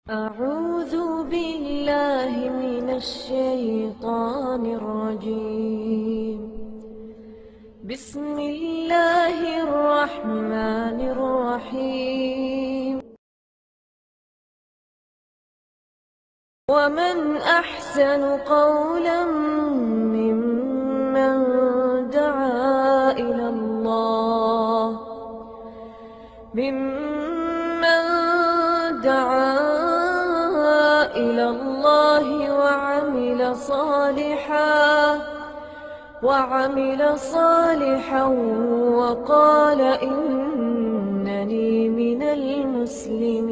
أعوذ بالله من الشيطان الرجيم. بسم الله الرحمن الرحيم. ومن أحسن قولا ممن دعا إلى الله وعمل صالحا وقال إنني من المسلمين.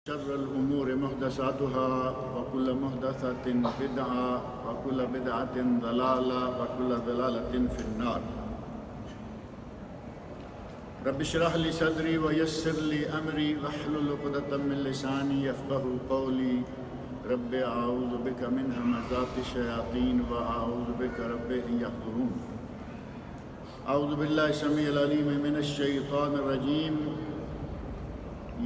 شر الأمور محدثاتها وكل محدثة بدعة وكل بدعة ضلالة وكل ضلالة في النار. رب اشرح لي صدري ويسر لي أمري واحلل عقدة من لساني يفقهوا قولي. رب أعوذ بك من همزات الشياطين وأعوذ بك رب أن يحضرون. أعوذ بالله السميع العليم من الشيطان الرجيم.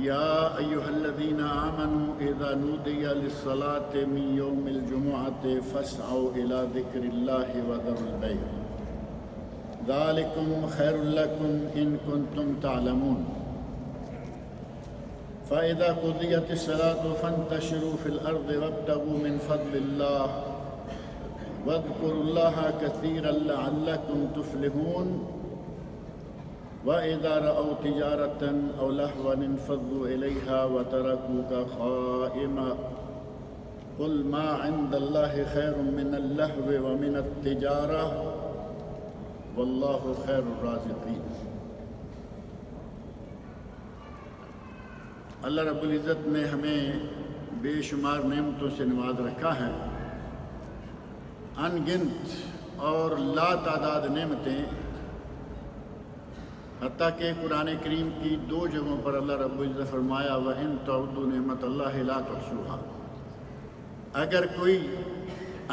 يا أيها الذين آمنوا إذا نودي للصلاة من يوم الجمعة فاسعوا إلى ذكر الله وذروا البيع ذلكم خير لكم إن كنتم تعلمون. فإذا قضيت الصلاة فانتشروا في الأرض وابتغوا من فضل الله واذكروا الله كثيرا لعلكم تفلحون. وَإِذَا رَأَوْا تِجَارَةً أَوْ لَهْوًا انفَضُّوا إِلَيْهَا وَتَرَكُوكَ قَائِمًا قُلْ مَا عِندَ اللَّهِ خَيْرٌ مِّنَ اللَّهْوِ وَمِنَ التِّجَارَةِ وَاللَّهُ خَيْرُ الرَّازِقِينَ. اللہ رب العزت نے ہمیں بے شمار نعمتوں سے نواز رکھا ہے. ان گنت اور لا تعداد نعمتیں، حتیٰ کہ قرآن کریم کی 2 جگہوں پر اللہ رب العزت فرمایا وَإِن تَعُدُّوا نِعْمَتَ اللَّهِ لَا تُحْصُوهَا. اگر کوئی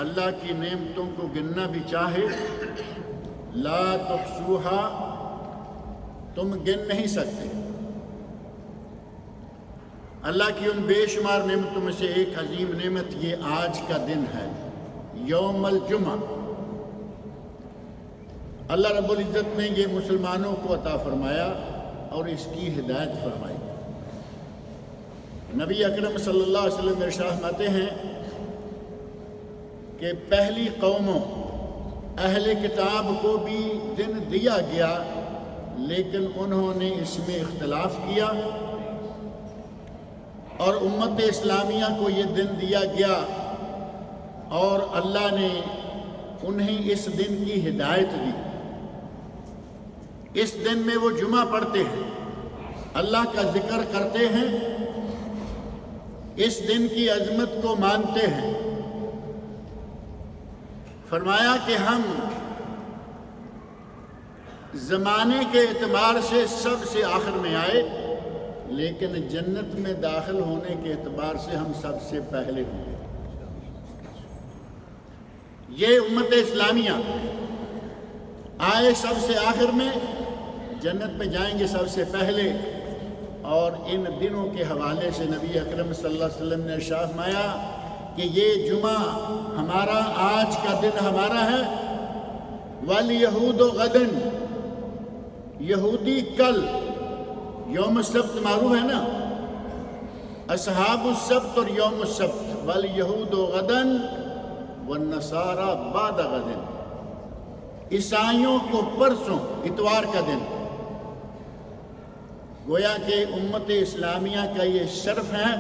اللہ کی نعمتوں کو گننا بھی چاہے لا تحصوها، تم گن نہیں سکتے. اللہ کی ان بے شمار نعمتوں میں سے ایک عظیم نعمت یہ آج کا دن ہے، یوم الجمعہ. اللہ رب العزت نے یہ مسلمانوں کو عطا فرمایا اور اس کی ہدایت فرمائی. نبی اکرم صلی اللہ علیہ وسلم ارشاد فرماتے ہیں کہ پہلی قوموں اہل کتاب کو بھی دن دیا گیا لیکن انہوں نے اس میں اختلاف کیا، اور امت اسلامیہ کو یہ دن دیا گیا اور اللہ نے انہیں اس دن کی ہدایت دی. اس دن میں وہ جمعہ پڑھتے ہیں، اللہ کا ذکر کرتے ہیں، اس دن کی عظمت کو مانتے ہیں. فرمایا کہ ہم زمانے کے اعتبار سے سب سے آخر میں آئے لیکن جنت میں داخل ہونے کے اعتبار سے ہم سب سے پہلے ہوں گے. یہ امت اسلامیہ آئے سب سے آخر میں، جنت میں جائیں گے سب سے پہلے. اور ان دنوں کے حوالے سے نبی اکرم صلی اللہ علیہ وسلم نے ارشاد فرمایا کہ یہ جمعہ ہمارا، آج کا دن ہمارا ہے. وَالْيَهُودُ غَدًا، یہودی کل. یوم السبت معروف ہے نا، اصحاب السبت اور یوم السبت. وَالْيَهُودُ غَدًا وَالنَّصَارَى بَعْدَ غَدٍ، عیسائیوں کو پرسوں اتوار کا دن. گویا کہ امت اسلامیہ کا یہ شرف ہے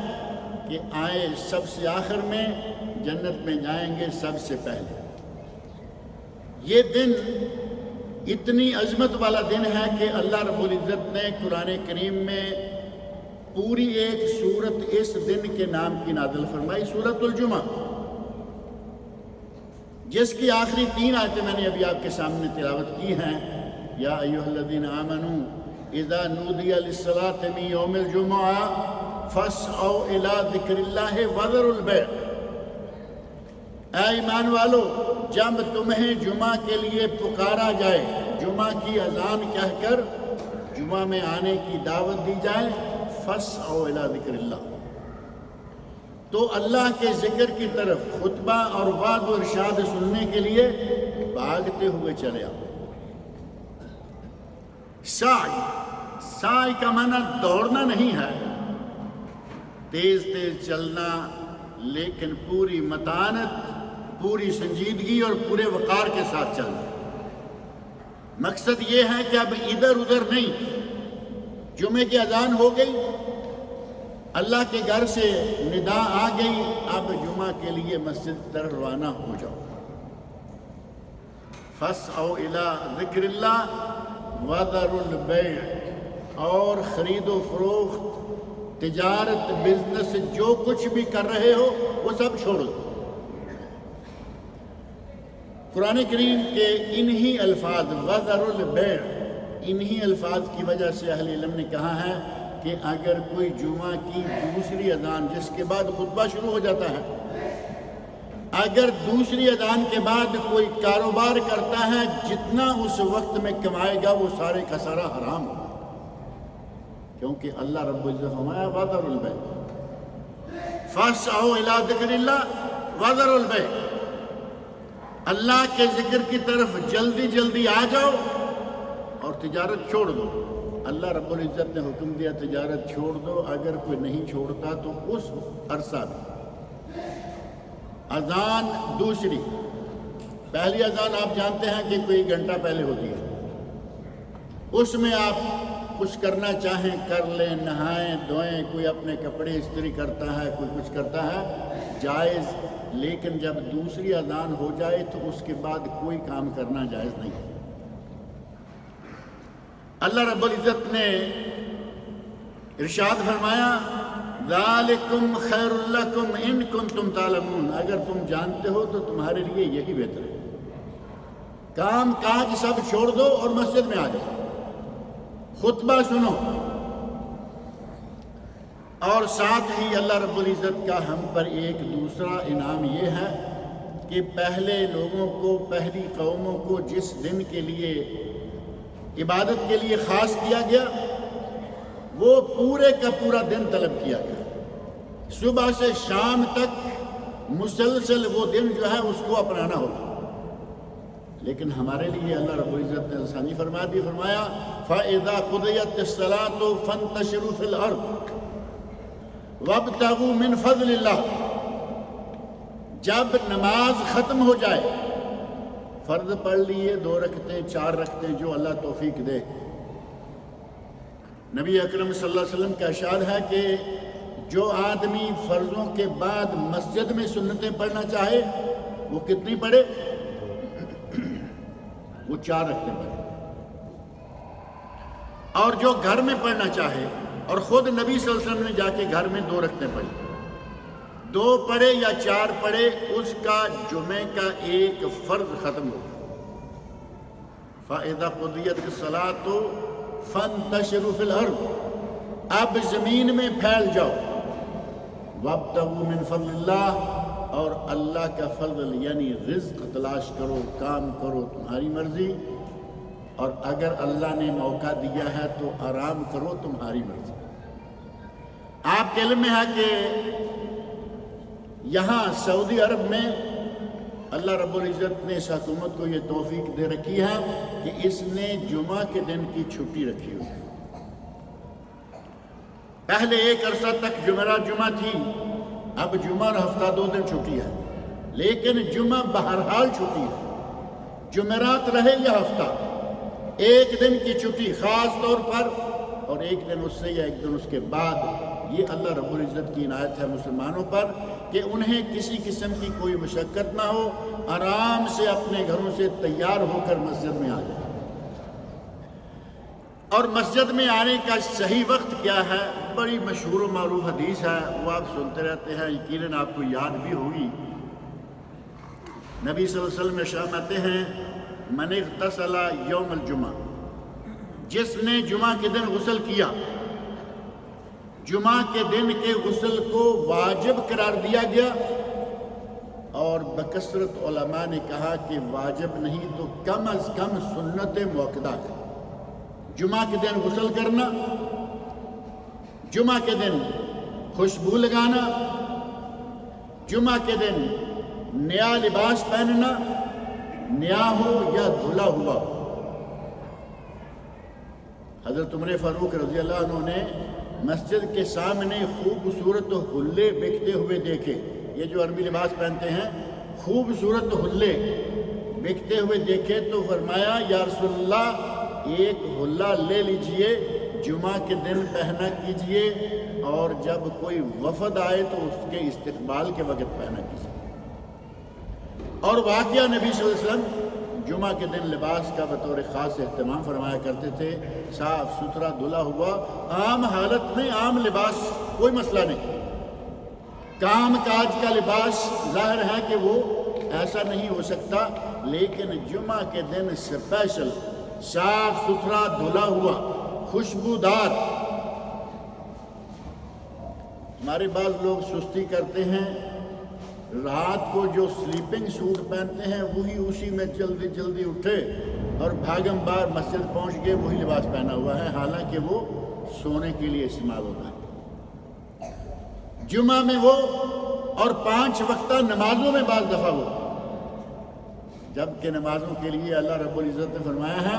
کہ آئے سب سے آخر میں، جنت میں جائیں گے سب سے پہلے. یہ دن اتنی عظمت والا دن ہے کہ اللہ رب العزت نے قرآن کریم میں پوری ایک سورت اس دن کے نام کی نازل فرمائی، سورۃ الجمعہ، جس کی آخری 3 آیتیں میں نے ابھی آپ کے سامنے تلاوت کی ہیں۔ یا ایھا الذین آمنوا اذا نودی للصلاۃ من یوم الجمعہ فاسعوا الی ذکر اللہ وذروا البیع۔ اے ایمان والو، جب تمہیں جمعہ کے لیے پکارا جائے، جمعہ کی اذان کہہ کر جمعہ میں آنے کی دعوت دی جائے، فاسعوا الی ذکر اللہ، تو اللہ کے ذکر کی طرف خطبہ اور وعظ و ارشاد سننے کے لیے بھاگتے ہوئے چلے آؤ۔ سعی کا معنی دوڑنا نہیں ہے، تیز تیز چلنا، لیکن پوری متانت، پوری سنجیدگی اور پورے وقار کے ساتھ چلنا۔ مقصد یہ ہے کہ اب ادھر ادھر نہیں، جمعے کی اذان ہو گئی، اللہ کے گھر سے ندا آ گئی، اب جمعہ کے لیے مسجد کی طرف روانہ ہو جاؤ۔ فاسعوا الی ذکر اللہ وذروا البیع، اور خرید و فروخت، تجارت، بزنس، جو کچھ بھی کر رہے ہو وہ سب چھوڑ دو۔ قرآن کریم کے انہی الفاظ وذروا البیع، انہی الفاظ کی وجہ سے اہل علم نے کہا ہے کہ اگر کوئی جمعہ کی دوسری اذان، جس کے بعد خطبہ شروع ہو جاتا ہے، اگر دوسری اذان کے بعد کوئی کاروبار کرتا ہے، جتنا اس وقت میں کمائے گا وہ سارے کا سارا حرام ہوگا، کیونکہ اللہ رب العزت فرمایا وذروا البیع، فاسعوا الی ذکر اللہ وذروا البیع، اللہ کے ذکر کی طرف جلدی جلدی آ جاؤ اور تجارت چھوڑ دو۔ اللہ رب العزت نے حکم دیا تجارت چھوڑ دو، اگر کوئی نہیں چھوڑتا تو اس عرصہ میں اذان دوسری، پہلی اذان آپ جانتے ہیں کہ کوئی گھنٹہ پہلے ہوتی ہے، اس میں آپ کچھ کرنا چاہیں کر لیں، نہائیں دھوئیں، کوئی اپنے کپڑے استری کرتا ہے، کوئی کچھ کرتا ہے، جائز، لیکن جب دوسری اذان ہو جائے تو اس کے بعد کوئی کام کرنا جائز نہیں ہے۔ اللہ رب العزت نے ارشاد فرمایا ذالکم خیر لکم ان کنتم تعلمون، اگر تم جانتے ہو تو تمہارے لیے یہی بہتر ہے، کام کاج سب چھوڑ دو اور مسجد میں آ جاؤ، خطبہ سنو۔ اور ساتھ ہی اللہ رب العزت کا ہم پر ایک دوسرا انعام یہ ہے کہ پہلے لوگوں کو، پہلی قوموں کو جس دن کے لیے عبادت کے لیے خاص کیا گیا، وہ پورے کا پورا دن طلب کیا گیا، صبح سے شام تک مسلسل وہ دن جو ہے اس کو اپنانا ہوگا۔ لیکن ہمارے لیے اللہ رب العزت نے آسانی فرما دی، فرمایا فَإِذَا قُضِيَتِ الصَّلَاةُ فَانتَشِرُوا فِي الْأَرْضِ وَابْتَغُوا مِنْ فَضْلِ اللَّهِ، جب نماز ختم ہو جائے، فرض پڑھ لیے 2 رکعتیں 4 رکعتیں جو اللہ توفیق دے، نبی اکرم صلی اللہ علیہ وسلم کا ارشاد ہے کہ جو آدمی فرضوں کے بعد مسجد میں سنتیں پڑھنا چاہے وہ کتنی پڑھے؟ وہ 4 رکعتیں پڑھے، اور جو گھر میں پڑھنا چاہے، اور خود نبی صلی اللہ علیہ وسلم نے جا کے گھر میں 2 رکعتیں پڑھی، 2 پڑھے یا 4 پڑھے، اس کا جمعے کا ایک فرض ختم ہو گیا۔ فَإِذَا قُضِيَتِ الصَّلَاةُ فَانتَشِرُوا فِي الْأَرْضِ، اب زمین میں پھیل جاؤ، وَابْتَغُوا مِنْ فَضْلِ اللَّهِ، اور اللہ کا فضل یعنی رزق تلاش کرو، کام کرو تمہاری مرضی، اور اگر اللہ نے موقع دیا ہے تو آرام کرو تمہاری مرضی۔ آپ کے علم میں ہے کہ یہاں سعودی عرب میں اللہ رب العزت نے اس حکومت کو یہ توفیق دے رکھی ہے کہ اس نے جمعہ کے دن کی چھٹی رکھی ہوئی ہے۔ پہلے ایک عرصہ تک جمعرات جمعہ تھی، اب جمعہ اور ہفتہ 2 دن چھٹی ہے، لیکن جمعہ بہرحال چھٹی ہے، جمعرات رہے یا ہفتہ، ایک دن کی چھٹی خاص طور پر، اور ایک دن اس سے یا ایک دن اس کے بعد، یہ اللہ رب العزت کی عنایت ہے مسلمانوں پر کہ انہیں کسی قسم کی کوئی مشقت نہ ہو، آرام سے اپنے گھروں سے تیار ہو کر مسجد میں آ جائیں۔ اور مسجد میں آنے کا صحیح وقت کیا ہے؟ بڑی مشہور و معروف حدیث ہے، وہ آپ سنتے رہتے ہیں، یقیناً آپ کو یاد بھی ہوگی۔ نبی صلی اللہ علیہ وسلم ارشاد فرماتے ہیں من اغتسل یوم الجمعہ، جس نے جمعہ کے دن غسل کیا، جمعہ کے دن کے غسل کو واجب قرار دیا گیا، اور بکثرت علماء نے کہا کہ واجب نہیں تو کم از کم سنت مؤکدہ ہے۔ جمعہ کے دن غسل کرنا، جمعہ کے دن خوشبو لگانا، جمعہ کے دن نیا لباس پہننا، نیا ہو یا دھلا ہوا ہو۔ حضرت عمر فاروق رضی اللہ عنہ نے مسجد کے سامنے خوبصورت حلے بکتے ہوئے دیکھے، یہ جو عربی لباس پہنتے ہیں، خوبصورت حلے بکتے ہوئے دیکھے تو فرمایا یا رسول اللہ ایک حلہ لے لیجئے، جمعہ کے دن پہنا کیجئے، اور جب کوئی وفد آئے تو اس کے استقبال کے وقت پہنا کیجئے۔ اور واقعہ نبی صلی اللہ علیہ وسلم جمعہ کے دن لباس کا بطور خاص اہتمام فرمایا کرتے تھے، صاف ستھرا دھلا ہوا، عام حالت میں عام لباس، کوئی مسئلہ نہیں۔ کام کاج کا لباس ظاہر ہے کہ وہ ایسا نہیں ہو سکتا، لیکن جمعہ کے دن اسپیشل صاف ستھرا دھلا ہوا، خوشبودار۔ ہمارے بعض لوگ سستی کرتے ہیں، رات کو جو سلیپنگ سوٹ پہنتے ہیں وہی اسی میں جلدی جلدی اٹھے اور بھاگم بار مسجد پہنچ گئے، وہی لباس پہنا ہوا ہے، حالانکہ وہ سونے کے لیے استعمال ہوتا ہے۔ جمعہ میں وہ، اور 5 وقتہ نمازوں میں بعض دفعہ وہ، جبکہ نمازوں کے لیے اللہ رب العزت نے فرمایا ہے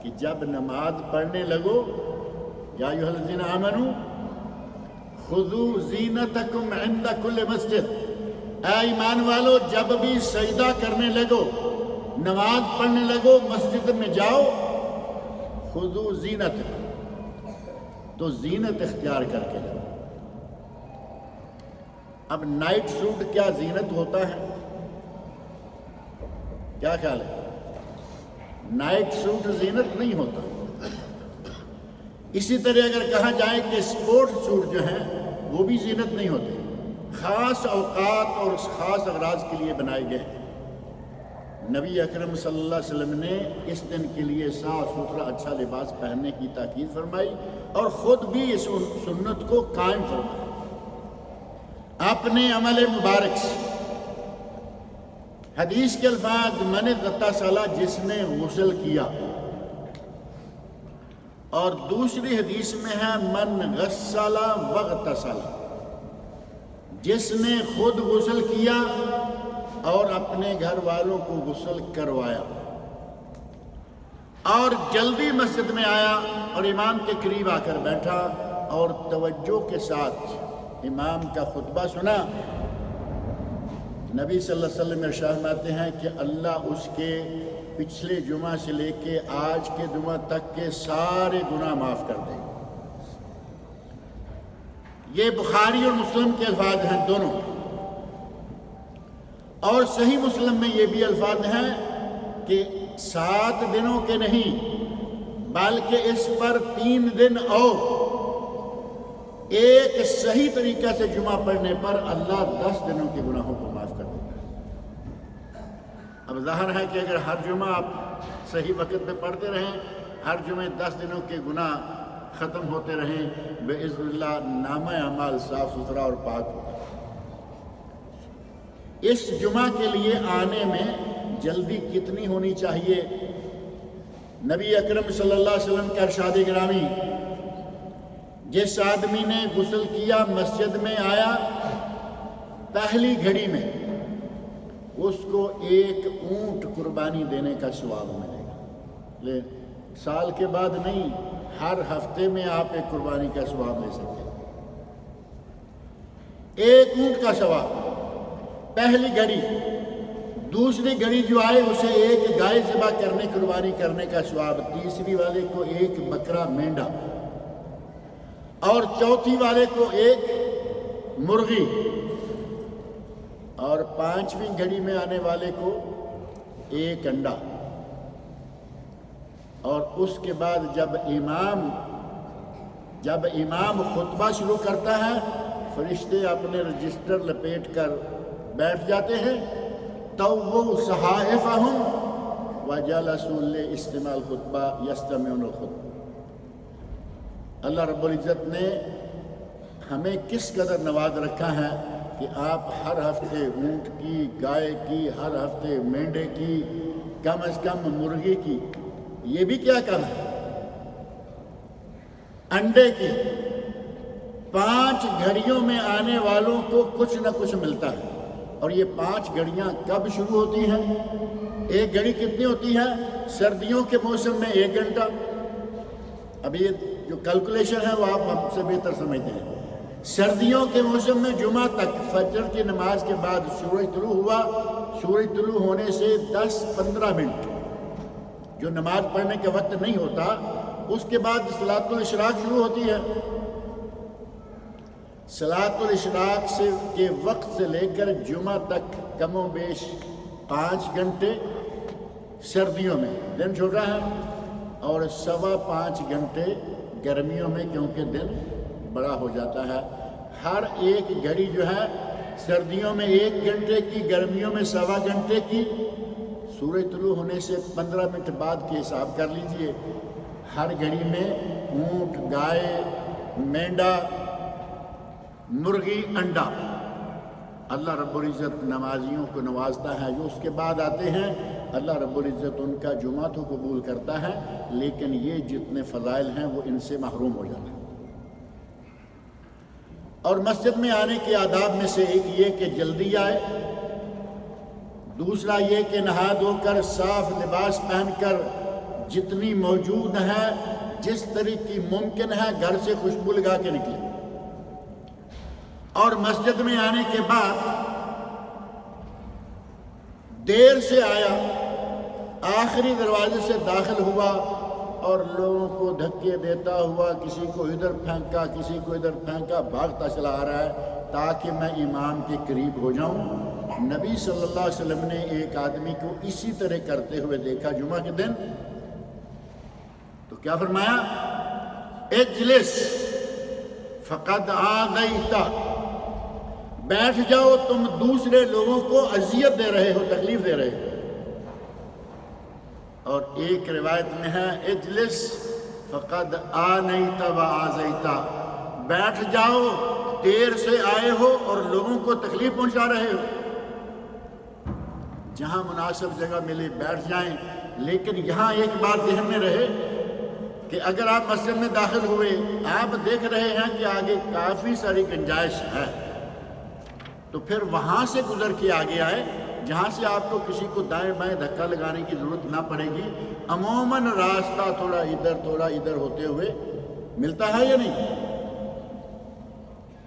کہ جب نماز پڑھنے لگو، یا ایھا الذین آمنوا خذوا زینتکم عند کل مسجد، اے ایمان والو جب بھی سجدہ کرنے لگو، نماز پڑھنے لگو، مسجد میں جاؤ، خذوا زینتکم، تو زینت اختیار کر کے جاؤ۔ اب نائٹ سوٹ کیا زینت ہوتا ہے؟ کیا خیال ہے؟ نائٹ سوٹ زینت نہیں ہوتا۔ اسی طرح اگر کہا جائے کہ سپورٹ سوٹ جو ہیں وہ بھی زینت نہیں ہوتے، خاص اوقات اور خاص اغراض کے لیے بنائے گئے ہیں۔ نبی اکرم صلی اللہ علیہ وسلم نے اس دن کے لیے صاف ستھرا اچھا لباس پہننے کی تاکید فرمائی، اور خود بھی اس سنت کو قائم فرمایا اپنے عمل مبارک سے۔ حدیث کے الفاظ من اغتسل، جس نے غسل کیا، اور دوسری حدیث میں ہے من غسل واغتسل، جس نے خود غسل کیا اور اپنے گھر والوں کو غسل کروایا، اور جلدی مسجد میں آیا اور امام کے قریب آ کر بیٹھا اور توجہ کے ساتھ امام کا خطبہ سنا۔ نبی صلی اللہ علیہ وسلم ارشاد فرماتے ہیں کہ اللہ اس کے پچھلے جمعہ سے لے کے آج کے جمعہ تک کے سارے گناہ معاف کر دے۔ یہ بخاری اور مسلم کے الفاظ ہیں دونوں، اور صحیح مسلم میں یہ بھی الفاظ ہیں کہ 7 دنوں کے نہیں بلکہ اس پر 3 دن اور ایک صحیح طریقہ سے جمعہ پڑھنے پر اللہ 10 دنوں کے گناہوں کو معاف کر دیتا ہے۔ اب ظاہر ہے کہ اگر ہر جمعہ آپ صحیح وقت پہ پڑھتے رہیں، ہر جمعہ 10 دنوں کے گناہ ختم ہوتے رہیں، بإذن اللہ نامہ اعمال صاف ستھرا اور پاک ہوگا۔ اس جمعہ کے لیے آنے میں جلدی کتنی ہونی چاہیے؟ نبی اکرم صلی اللہ علیہ وسلم کا ارشاد گرامی، جس آدمی نے غسل کیا مسجد میں آیا، پہلی گھڑی میں اس کو 1 اونٹ قربانی دینے کا ثواب ملے گا۔ سال کے بعد نہیں، ہر ہفتے میں آپ ایک قربانی کا ثواب لے سکتے ہیں۔ 1 اونٹ کا ثواب پہلی گھڑی۔ دوسری گھڑی جو آئے اسے 1 گائے ذبح کرنے، قربانی کرنے کا ثواب، تیسری والے کو 1 بکرا مینڈا، اور چوتھی والے کو 1 مرغی، اور 5ویں گھڑی میں آنے والے کو 1 انڈا، اور اس کے بعد جب امام خطبہ شروع کرتا ہے فرشتے اپنے رجسٹر لپیٹ کر بیٹھ جاتے ہیں، تو وہ صحائفہم وجلسوا لاستماع الخطبہ یستمعون الخطبہ۔ اللہ رب العزت نے ہمیں کس قدر نواز رکھا ہے کہ آپ ہر ہفتے اونٹ کی، گائے کی، ہر ہفتے مینڈے کی، کم از کم مرغی کی، یہ بھی کیا کم ہے، انڈے کی 5 گھڑیوں میں آنے والوں کو کچھ نہ کچھ ملتا ہے۔ اور یہ 5 گھڑیاں کب شروع ہوتی ہیں؟ 1 گھڑی کتنی ہوتی ہے؟ سردیوں کے موسم میں 1 گھنٹہ۔ اب یہ جو کیلکولیشن ہے وہ آپ ہم سے بہتر سمجھتے ہیں۔ سردیوں کے موسم میں جمعہ تک فجر کی نماز کے بعد سورج طلوع ہوا، سورج طلوع ہونے سے 10-15 منٹ جو نماز پڑھنے کا وقت نہیں ہوتا، اس کے بعد صلاۃ الاشراق شروع ہوتی ہے۔ صلاۃ الاشراق کے وقت سے لے کر جمعہ تک کم و بیش 5 گھنٹے سردیوں میں، دن چھوٹا ہے، اور 5.25 گھنٹے گرمیوں میں کیونکہ دن بڑا ہو جاتا ہے۔ ہر ایک گھڑی جو ہے سردیوں میں 1 گھنٹے کی، گرمیوں میں 1.25 گھنٹے کی۔ سورج طلوع ہونے سے 15 منٹ بعد کے حساب کر لیجئے، ہر گھڑی میں اونٹ، گائے، مینڈا، مرغی، انڈا اللہ رب العزت نمازیوں کو نوازتا ہے۔ جو اس کے بعد آتے ہیں اللہ رب العزت ان کا جمعہ تو قبول کرتا ہے، لیکن یہ جتنے فضائل ہیں وہ ان سے محروم ہو جاتے ہیں۔ اور مسجد میں آنے کے آداب میں سے ایک یہ کہ جلدی آئے، دوسرا یہ کہ نہا دھو کر صاف لباس پہن کر جتنی موجود ہے جس طرح کی ممکن ہے گھر سے خوشبو لگا کے نکلے، اور مسجد میں آنے کے بعد دیر سے آیا، آخری دروازے سے داخل ہوا اور لوگوں کو دھکے دیتا ہوا کسی کو ادھر پھینکا کسی کو ادھر پھینکا، بھاگتا چلا آ رہا ہے تاکہ میں امام کے قریب ہو جاؤں۔ نبی صلی اللہ علیہ وسلم نے ایک آدمی کو اسی طرح کرتے ہوئے دیکھا جمعہ کے دن، تو کیا فرمایا؟ اجلس فقد آذیت، بیٹھ جاؤ، تم دوسرے لوگوں کو اذیت دے رہے ہو، تکلیف دے رہے ہو۔ اور ایک روایت میں ہے اجلس فقد آنیت و آذیت، بیٹھ جاؤ، دیر سے آئے ہو اور لوگوں کو تکلیف پہنچا رہے ہو۔ جہاں مناسب جگہ ملے بیٹھ جائیں، لیکن یہاں ایک بات ذہن میں رہے کہ اگر آپ مسجد میں داخل ہوئے، آپ دیکھ رہے ہیں کہ آگے کافی ساری گنجائش ہے، تو پھر وہاں سے گزر کے آگے آئے جہاں سے آپ کو کسی کو دائیں بائیں دھکا لگانے کی ضرورت نہ پڑے گی۔ عموماً راستہ تھوڑا ادھر ہوتے ہوئے ملتا ہے یا نہیں؟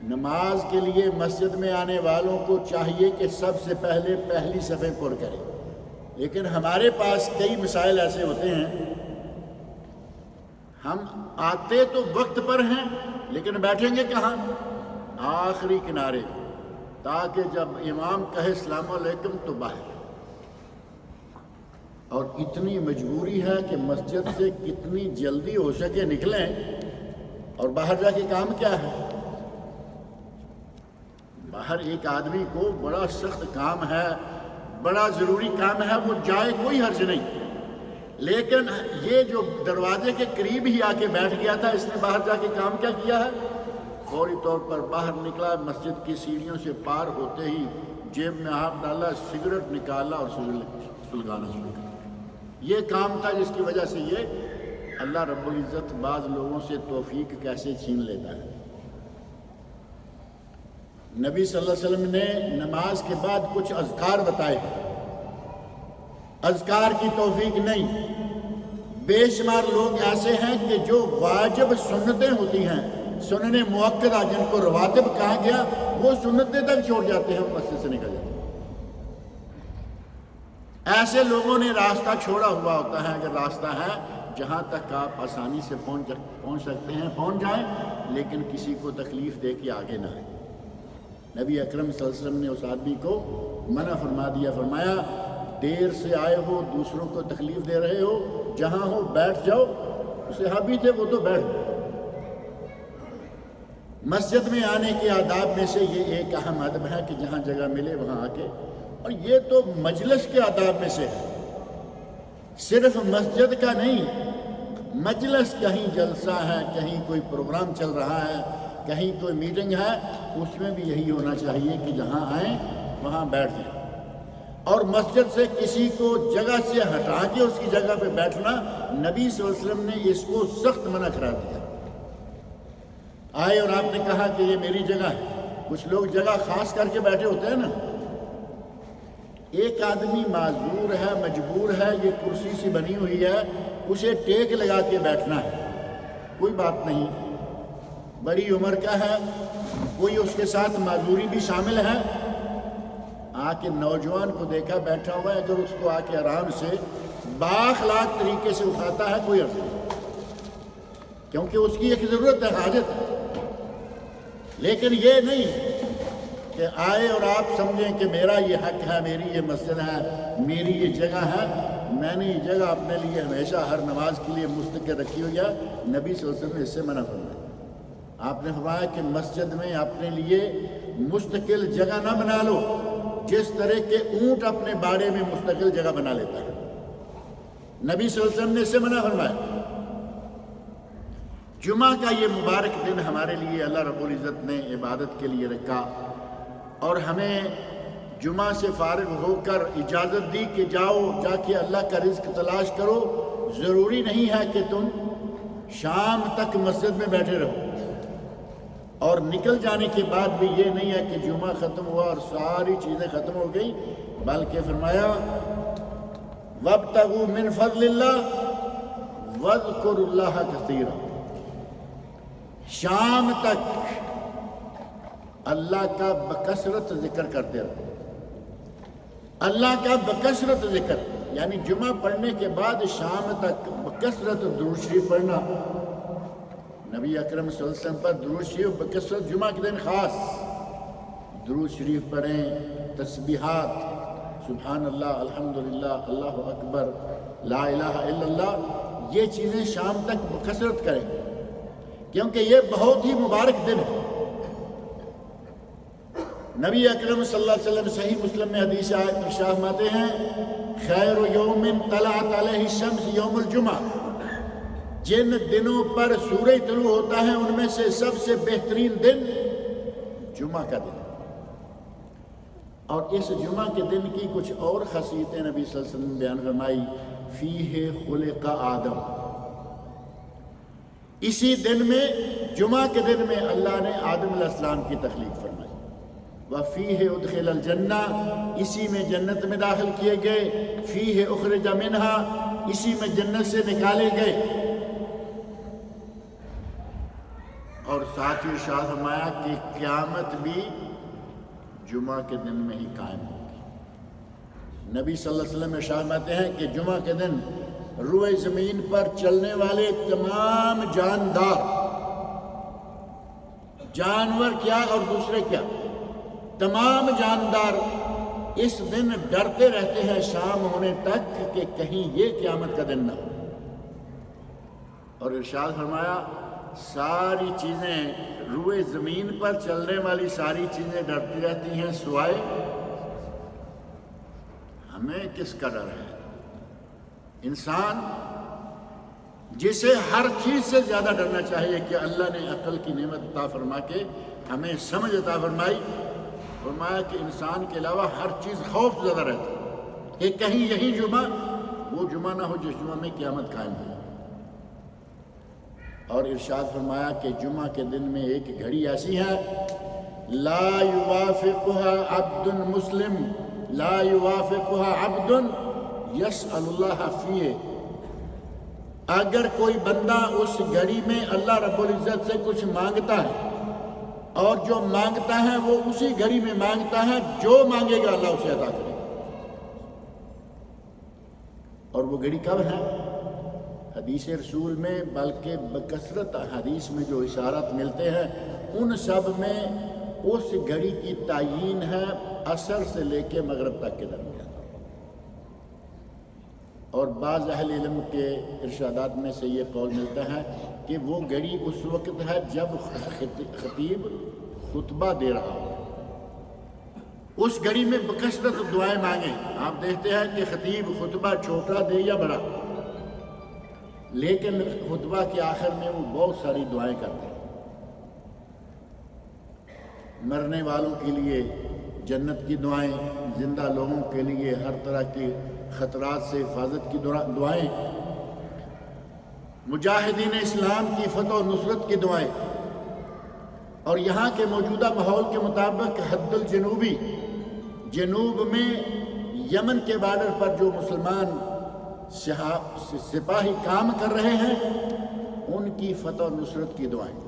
نماز کے لیے مسجد میں آنے والوں کو چاہیے کہ سب سے پہلے پہلی صفیں پر کریں، لیکن ہمارے پاس کئی مسائل ایسے ہوتے ہیں، ہم آتے تو وقت پر ہیں لیکن بیٹھیں گے کہاں؟ آخری کنارے، تاکہ جب امام کہے السلام علیکم تو باہر۔ اور اتنی مجبوری ہے کہ مسجد سے کتنی جلدی ہو سکے نکلیں، اور باہر جا کے کام کیا ہے؟ باہر ایک آدمی کو بڑا سخت کام ہے، بڑا ضروری کام ہے، وہ جائے کوئی حرج نہیں، لیکن یہ جو دروازے کے قریب ہی آ کے بیٹھ گیا تھا، اس نے باہر جا کے کام کیا کیا ہے؟ فوری طور پر باہر نکلا، مسجد کی سیڑھیوں سے پار ہوتے ہی جیب میں ہاتھ ڈالا، سگریٹ نکالا اور سلگانا شروع کیا۔ یہ کام تھا جس کی وجہ سے یہ اللہ رب العزت بعض لوگوں سے توفیق کیسے چھین لیتا ہے۔ نبی صلی اللہ علیہ وسلم نے نماز کے بعد کچھ اذکار بتائے، اذکار کی توفیق نہیں۔ بے شمار لوگ ایسے ہیں کہ جو واجب سنتیں ہوتی ہیں، سننے مؤکدہ جن کو رواتب کہا گیا، وہ سنتیں تک چھوڑ جاتے ہیں، مسجد سے نکل جاتے ہیں۔ ایسے لوگوں نے راستہ چھوڑا ہوا ہوتا ہے۔ اگر راستہ ہے جہاں تک آپ آسانی سے پہنچ سکتے ہیں پہنچ جائیں، لیکن کسی کو تکلیف دے کے آگے نہ آئیں۔ نبی اکرم صلی اللہ علیہ وسلم نے اس آدمی کو منع فرما دیا، فرمایا دیر سے آئے ہو، دوسروں کو تکلیف دے رہے ہو، جہاں ہو بیٹھ جاؤ۔ صحابی تھے وہ تو بیٹھ گئے۔ مسجد میں آنے کے آداب میں سے یہ ایک اہم ادب ہے کہ جہاں جگہ ملے وہاں آ کے، اور یہ تو مجلس کے آداب میں سے ہے، صرف مسجد کا نہیں، مجلس کہیں جلسہ ہے، کہیں کوئی پروگرام چل رہا ہے، کہیں کوئی میٹنگ ہے، اس میں بھی یہی ہونا چاہیے کہ جہاں آئیں وہاں بیٹھ جائیں۔ اور مسجد سے کسی کو جگہ سے ہٹا کے اس کی جگہ پہ بیٹھنا، نبی صلی اللہ علیہ وسلم نے اس کو سخت منع کرا دیا۔ آئے اور آپ نے کہا کہ یہ میری جگہ ہے، کچھ لوگ جگہ خاص کر کے بیٹھے ہوتے ہیں نا، ایک آدمی معذور ہے، مجبور ہے، یہ کرسی سی بنی ہوئی ہے، اسے ٹیک لگا کے بیٹھنا ہے، کوئی بات نہیں، بڑی عمر کا ہے، کوئی اس کے ساتھ معذوری بھی شامل ہے، آ کے نوجوان کو دیکھا بیٹھا ہوا ہے، اگر اس کو آ کے آرام سے بااخلاق طریقے سے اٹھاتا ہے کوئی عرض نہیں، کیونکہ اس کی ایک ضرورت ہے، حاجت ہے۔ لیکن یہ نہیں کہ آئے اور آپ سمجھیں کہ میرا یہ حق ہے، میری یہ مسجد ہے، میری یہ جگہ ہے، میں نے یہ جگہ اپنے لیے ہمیشہ ہر نماز کے لیے مستقل رکھی ہوئی ہے۔ نبی صلی اللہ علیہ وسلم نے اس سے منع فرمایا۔ آپ نے فرمایا کہ مسجد میں اپنے لیے مستقل جگہ نہ بنا لو، جس طرح کے اونٹ اپنے باڑے میں مستقل جگہ بنا لیتا ہے۔ نبی صلی اللہ علیہ وسلم نے اس سے منع فرمایا۔ جمعہ کا یہ مبارک دن ہمارے لیے اللہ رب العزت نے عبادت کے لیے رکھا، اور ہمیں جمعہ سے فارغ ہو کر اجازت دی کہ جاؤ جا کے اللہ کا رزق تلاش کرو۔ ضروری نہیں ہے کہ تم شام تک مسجد میں بیٹھے رہو، اور نکل جانے کے بعد بھی یہ نہیں ہے کہ جمعہ ختم ہوا اور ساری چیزیں ختم ہو گئی، بلکہ فرمایا وَابْتَغُوا مِنْ فَضْلِ اللَّهِ وَاذْكُرُوا اللَّهَ كَثِيرًا۔ شام تک اللہ کا بکثرت ذکر کرتے رہو، اللہ کا بکثرت ذکر، یعنی جمعہ پڑھنے کے بعد شام تک بکثرت درود شریف پڑھنا، نبی اکرم صلی اللہ علیہ وسلم پر درود شریف بکثرت، جمعہ کے دن خاص درود شریف پڑھیں، تسبیحات، سبحان اللہ، الحمدللہ، اللہ اکبر، لا الہ الا اللہ، یہ چیزیں شام تک بکثرت کریں، کیونکہ یہ بہت ہی مبارک دن ہے۔ نبی اکرم صلی اللہ علیہ وسلم صحیح مسلم میں حدیث ارشاد فرماتے ہیں خیر یوم طلعت علیہ الشمس یوم الجمعہ، جن دنوں پر سورج طلوع ہوتا ہے ان میں سے سب سے بہترین دن جمعہ کا دن، اور اس جمعہ کے دن کی کچھ اور خاصیتیں نبی صلی اللہ علیہ وسلم نے بیان فرمائی۔ فیہ خلق آدم، اسی دن میں، جمعہ کے دن میں اللہ نے آدم علیہ السلام کی تخلیق فرمائی۔ وَفِيهِ اُدْخِلَ الْجَنَّةِ، اسی میں جنت میں داخل کیے گئے۔ فِيهِ اُخْرِجَ مِنْهَا، اسی میں جنت سے نکالے گئے۔ اور ساتھ ہی ارشاد فرمایا کہ قیامت بھی جمعہ کے دن میں ہی قائم ہوگی۔ نبی صلی اللہ علیہ وسلم ارشاد فرماتے ہیں کہ جمعہ کے دن روئے زمین پر چلنے والے تمام جاندار، جانور کیا اور دوسرے کیا، تمام جاندار اس دن ڈرتے رہتے ہیں شام ہونے تک کہ کہیں یہ قیامت کا دن نہ ہو۔ اور ارشاد فرمایا ساری چیزیں، روئے زمین پر چلنے والی ساری چیزیں ڈرتی رہتی ہیں سوائے ہمیں کس کا ڈر ہے؟ انسان جسے ہر چیز سے زیادہ ڈرنا چاہیے کہ اللہ نے عقل کی نعمت عطا فرما کے ہمیں سمجھ عطا فرمائی، فرمایا کہ انسان کے علاوہ ہر چیز خوف زیادہ رہتا ہے کہ کہیں یہی جمعہ وہ جمعہ نہ ہو جس جمعہ میں قیامت قائم ہو۔ اور ارشاد فرمایا کہ جمعہ کے دن میں ایک گھڑی ایسی ہے لا یوافقها عبد مسلم، لا یوافقها عبد یسأل اللہ فیہ، اگر کوئی بندہ اس گھڑی میں اللہ رب العزت سے کچھ مانگتا ہے اور جو مانگتا ہے وہ اسی گھڑی میں مانگتا ہے، جو مانگے گا اللہ اسے عطا کرے گا۔ اور وہ گھڑی کب ہے؟ حدیث رسول میں، بلکہ بکثرت حدیث میں جو اشارات ملتے ہیں ان سب میں اس گھڑی کی تعیین ہے عصر سے لے کے مغرب تک کے درمیان. اور بعض اہل علم کے ارشادات میں سے یہ قول ملتا ہے کہ وہ گھڑی اس وقت ہے جب خطیب خطبہ دے رہا ہو. اس گھڑی میں بکثرت دعائیں مانگیں. آپ دیکھتے ہیں کہ خطیب خطبہ چھوٹا دے یا بڑا، لیکن خطبہ کے آخر میں وہ بہت ساری دعائیں کرتے ہیں. مرنے والوں کے لیے جنت کی دعائیں، زندہ لوگوں کے لیے ہر طرح کے خطرات سے حفاظت کی دعائیں، مجاہدین اسلام کی فتح و نصرت کی دعائیں. اور یہاں کے موجودہ ماحول کے مطابق حد الجنوبی، جنوب میں یمن کے بارڈر پر جو مسلمان سپاہی کام کر رہے ہیں ان کی فتح و نصرت کی دعائیں.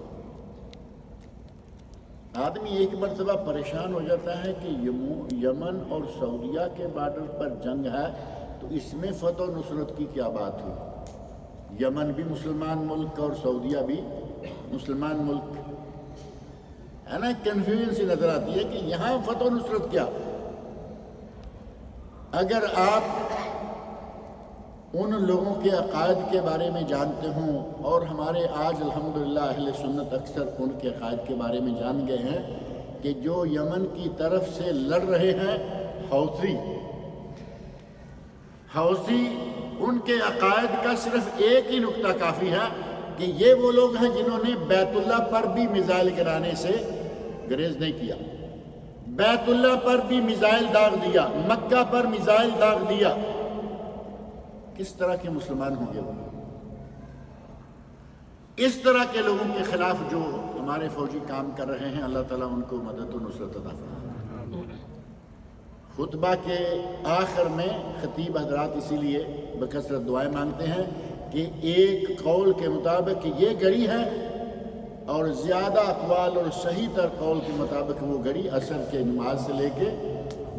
آدمی ایک مرتبہ پریشان ہو جاتا ہے کہ یمن اور سعودیہ کے بارڈر پر جنگ ہے تو اس میں فتح و نصرت کی کیا بات ہوئی؟ یمن بھی مسلمان ملک اور سعودیہ بھی مسلمان ملک ہے نا. کنفیوژن سی نظر آتی ہے کہ یہاں فتح و نصرت کیا. اگر آپ ان لوگوں کے عقائد کے بارے میں جانتے ہوں، اور ہمارے آج الحمدللہ اہل سنت اکثر ان کے عقائد کے بارے میں جان گئے ہیں کہ جو یمن کی طرف سے لڑ رہے ہیں حوثی، ان کے عقائد کا صرف ایک ہی نقطہ کافی ہے کہ یہ وہ لوگ ہیں جنہوں نے بیت اللہ پر بھی میزائل گرانے سے گریز نہیں کیا. بیت اللہ پر بھی میزائل داغ دیا، مکہ پر میزائل داغ دیا. کس طرح کے مسلمان ہوں گے وہ؟ اس طرح کے لوگوں کے خلاف جو ہمارے فوجی کام کر رہے ہیں، اللہ تعالیٰ ان کو مدد و نصرت عطا فرمائے. خطبہ کے آخر میں خطیب حضرات اسی لیے بکثرت دعائیں مانگتے ہیں کہ ایک قول کے مطابق یہ گھڑی ہے، اور زیادہ اقوال اور صحیح تر قول کے مطابق وہ گھڑی عصر کے نماز سے لے کے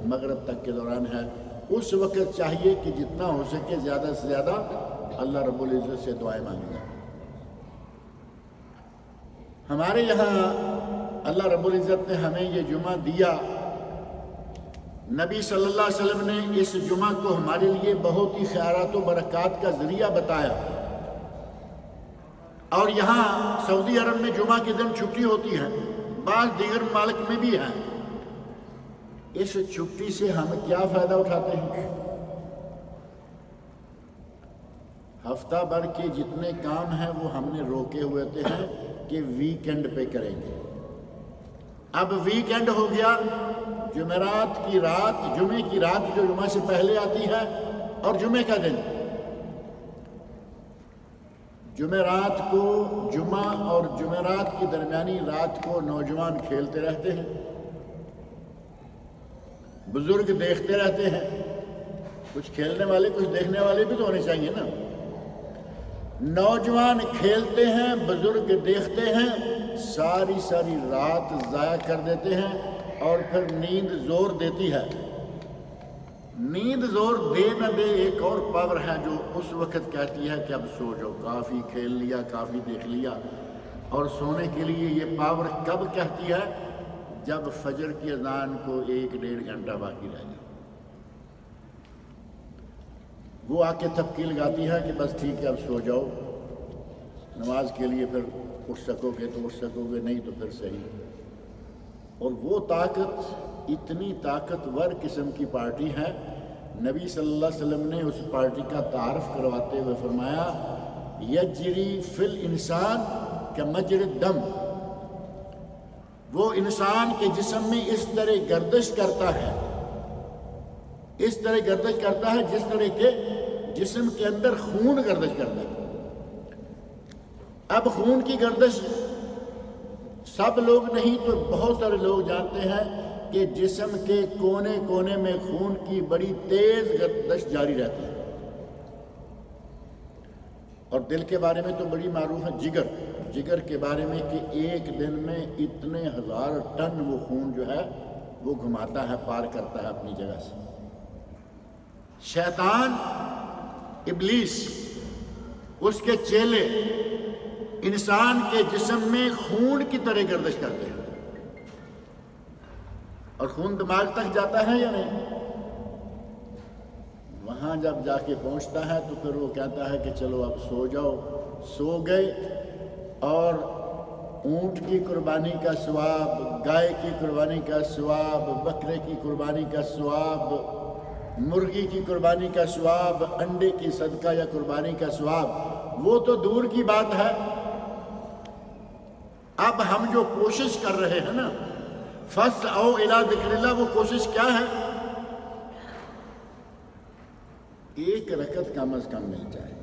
مغرب تک کے دوران ہے. اس وقت چاہیے کہ جتنا ہو سکے زیادہ سے زیادہ اللہ رب العزت سے دعائیں مانگیں. ہمارے یہاں اللہ رب العزت نے ہمیں یہ جمعہ دیا، نبی صلی اللہ علیہ وسلم نے اس جمعہ کو ہمارے لیے بہت ہی خیرات و برکات کا ذریعہ بتایا. اور یہاں سعودی عرب میں جمعہ کے دن چھٹی ہوتی ہے، بعض دیگر ممالک میں بھی ہے. اس چھٹی سے ہم کیا فائدہ اٹھاتے ہیں؟ ہفتہ بھر کے جتنے کام ہیں وہ ہم نے روکے ہوئے ہیں کہ ویکینڈ پہ کریں گے. اب ویکینڈ ہو گیا، جمعرات کی رات، جمعے کی رات جو جمعہ سے پہلے آتی ہے، اور جمعے کا دن. جمعرات کو، جمعہ اور جمعرات کی درمیانی رات کو نوجوان کھیلتے رہتے ہیں، بزرگ دیکھتے رہتے ہیں. کچھ کھیلنے والے، کچھ دیکھنے والے بھی تو ہونے چاہیے نا. نوجوان کھیلتے ہیں، بزرگ دیکھتے ہیں، ساری رات ضائع کر دیتے ہیں، اور پھر نیند زور دیتی ہے. نیند زور دے نہ دے ایک اور پاور ہے جو اس وقت کہتی ہے کہ اب سو جاؤ، کافی کھیل لیا، کافی دیکھ لیا. اور سونے کے لیے یہ پاور کب کہتی ہے؟ جب فجر کی اذان کو 1-1.5 گھنٹہ باقی رہ جائے. وہ آ کے تھپکی لگاتی ہے کہ بس ٹھیک ہے اب سو جاؤ، نماز کے لیے پھر اٹھ سکو گے تو اٹھ سکو گے، نہیں تو پھر صحیح. اور وہ طاقت اتنی طاقتور قسم کی پارٹی ہے. نبی صلی اللہ علیہ وسلم نے اس پارٹی کا تعارف کرواتے ہوئے فرمایا، یجری فی الانسان کمجری الدم. وہ انسان کے جسم میں اس طرح گردش کرتا ہے، اس طرح گردش کرتا ہے جس طرح کے جسم کے اندر خون گردش کرتا ہے. اب خون کی گردش سب لوگ نہیں تو بہت سارے لوگ جانتے ہیں کہ جسم کے کونے کونے میں خون کی بڑی تیز گردش جاری رہتی ہے. اور دل کے بارے میں تو بڑی معروف ہے جگر کے بارے میں کہ ایک دن میں اتنے 1000 ٹن وہ خون جو ہے وہ گھماتا ہے، پار کرتا ہے اپنی جگہ سے. شیطان، ابلیس، اس کے چیلے انسان کے جسم میں خون کی طرح گردش کرتے ہیں. اور خون دماغ تک جاتا ہے یا نہیں؟ وہاں جب جا کے پہنچتا ہے تو پھر وہ کہتا ہے کہ چلو اب سو جاؤ. سو گئے اور اونٹ کی قربانی کا ثواب، گائے کی قربانی کا ثواب، بکرے کی قربانی کا ثواب، مرغی کی قربانی کا ثواب، انڈے کی صدقہ یا قربانی کا ثواب، وہ تو دور کی بات ہے. اب ہم جو کوشش کر رہے ہیں نا، فَاسْعَوْا إِلَىٰ ذِكْرِ اللَّهِ، وہ کوشش کیا ہے؟ ایک رکعت کم از کم مل جائے.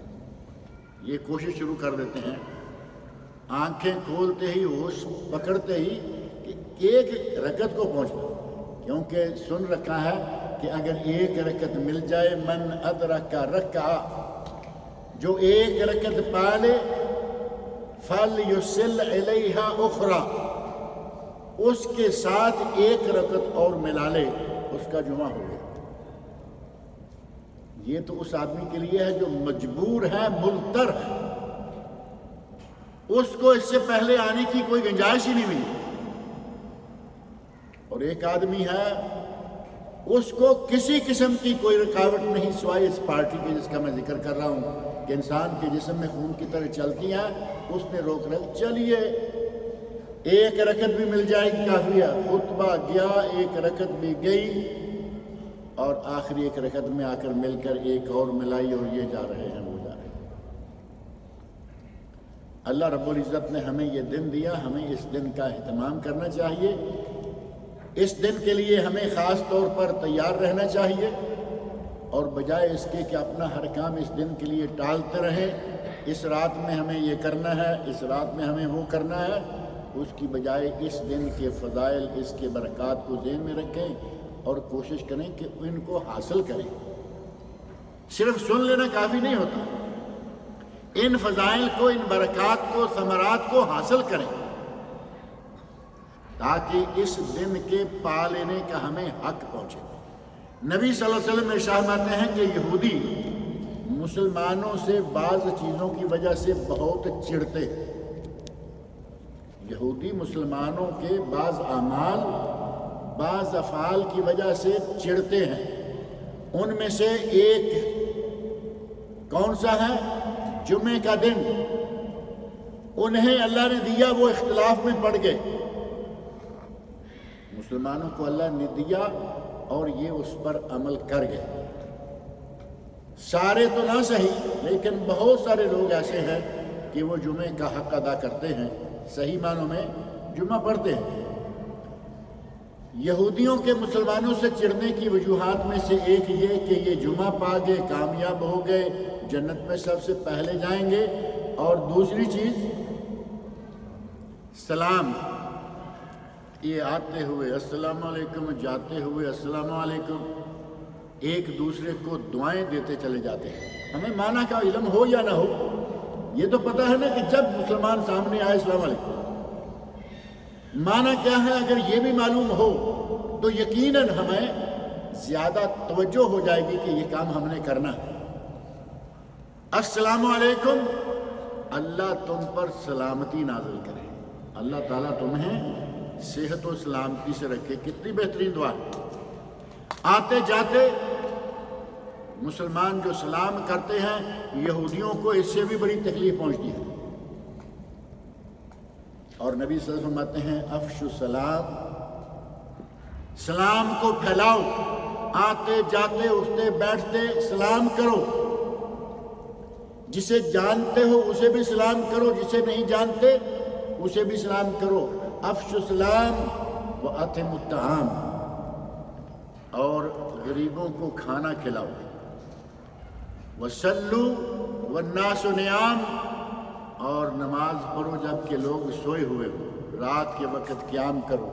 یہ کوشش شروع کر دیتے ہیں، آنکھیں کھولتے ہی، ہوش پکڑتے ہی کہ ایک رکعت کو پہنچنا، کیونکہ سن رکھا ہے کہ اگر ایک رکعت مل جائے، من ادرک رکعہ، جو ایک رکعت پا لے، فَلْيُسِلْ عَلَيْهَا أُخْرَى، اس کے ساتھ ایک رکعت اور ملا لے، اس کا جمعہ ہو گیا. یہ تو اس آدمی کے لیے ہے جو مجبور ہے، مضطر ہے، اس کو اس سے پہلے آنے کی کوئی گنجائش ہی نہیں ملی. اور ایک آدمی ہے، اس کو کسی قسم کی کوئی رکاوٹ نہیں سوائے اس پارٹی کے جس کا میں ذکر کر رہا ہوں کہ انسان کے جسم میں خون کی طرح چلتی ہیں. اس نے روک رکھ، چلیے ایک رکعت بھی مل جائے گی کافی ہے. خطبہ گیا، ایک رکعت بھی گئی، اور آخری ایک رکعت میں آ کر مل کر ایک اور ملائی، اور یہ جا رہے ہیں، وہ جا رہے ہیں. اللہ رب العزت نے ہمیں یہ دن دیا، ہمیں اس دن کا اہتمام کرنا چاہیے. اس دن کے لیے ہمیں خاص طور پر تیار رہنا چاہیے، اور بجائے اس کے کہ اپنا ہر کام اس دن کے لیے ٹالتے رہیں، اس رات میں ہمیں یہ کرنا ہے، اس رات میں ہمیں وہ کرنا ہے، اس کی بجائے اس دن کے فضائل، اس کے برکات کو ذہن میں رکھیں اور کوشش کریں کہ ان کو حاصل کریں. صرف سن لینا کافی نہیں ہوتا، ان فضائل کو، ان برکات کو، ثمرات کو حاصل کریں، تاکہ اس دن کے پا لینے کا ہمیں حق پہنچے. نبی صلی اللہ علیہ وسلم ارشاد فرماتے ہیں کہ یہودی مسلمانوں سے بعض چیزوں کی وجہ سے بہت چڑھتے ہیں. یہودی مسلمانوں کے بعض اعمال، بعض افعال کی وجہ سے چڑھتے ہیں. ان میں سے ایک کون سا ہے؟ جمعے کا دن. انہیں اللہ نے دیا، وہ اختلاف میں پڑ گئے. مسلمانوں کو اللہ نے دیا اور یہ اس پر عمل کر گئے. سارے تو نہ صحیح، لیکن بہت سارے لوگ ایسے ہیں کہ وہ جمعے کا حق ادا کرتے ہیں، صحیح معنوں میں جمعہ پڑھتے ہیں. یہودیوں کے مسلمانوں سے چڑھنے کی وجوہات میں سے ایک یہ کہ یہ جمعہ پا گئے، کامیاب ہو گئے، جنت میں سب سے پہلے جائیں گے. اور دوسری چیز سلام، یہ آتے ہوئے السلام علیکم، جاتے ہوئے السلام علیکم، ایک دوسرے کو دعائیں دیتے چلے جاتے ہیں. ہمیں معنی کا علم ہو یا نہ ہو، یہ تو پتہ ہے نا کہ جب مسلمان سامنے آئے السلام علیکم، معنی کیا ہے. اگر یہ بھی معلوم ہو تو یقیناً ہمیں زیادہ توجہ ہو جائے گی کہ یہ کام ہم نے کرنا ہے. السلام علیکم، اللہ تم پر سلامتی نازل کرے، اللہ تعالیٰ تمہیں صحت و سلامتی سے رکھے. کتنی بہترین دعا. آتے جاتے مسلمان جو سلام کرتے ہیں، یہودیوں کو اس سے بھی بڑی تکلیف پہنچتی ہے. اور نبی صلی اللہ علیہ وسلم فرماتے ہیں افشوا السلام، سلام کو پھیلاؤ. آتے جاتے اٹھتے بیٹھتے سلام کرو. جسے جانتے ہو اسے بھی سلام کرو، جسے نہیں جانتے اسے بھی سلام کرو. افشوا السلام وأطعموا الطعام، اور غریبوں کو کھانا کھلاؤ. وصلوا والناس نيام، اور نماز پڑھو جب کہ لوگ سوئے ہوئے ہو، رات کے وقت قیام کرو.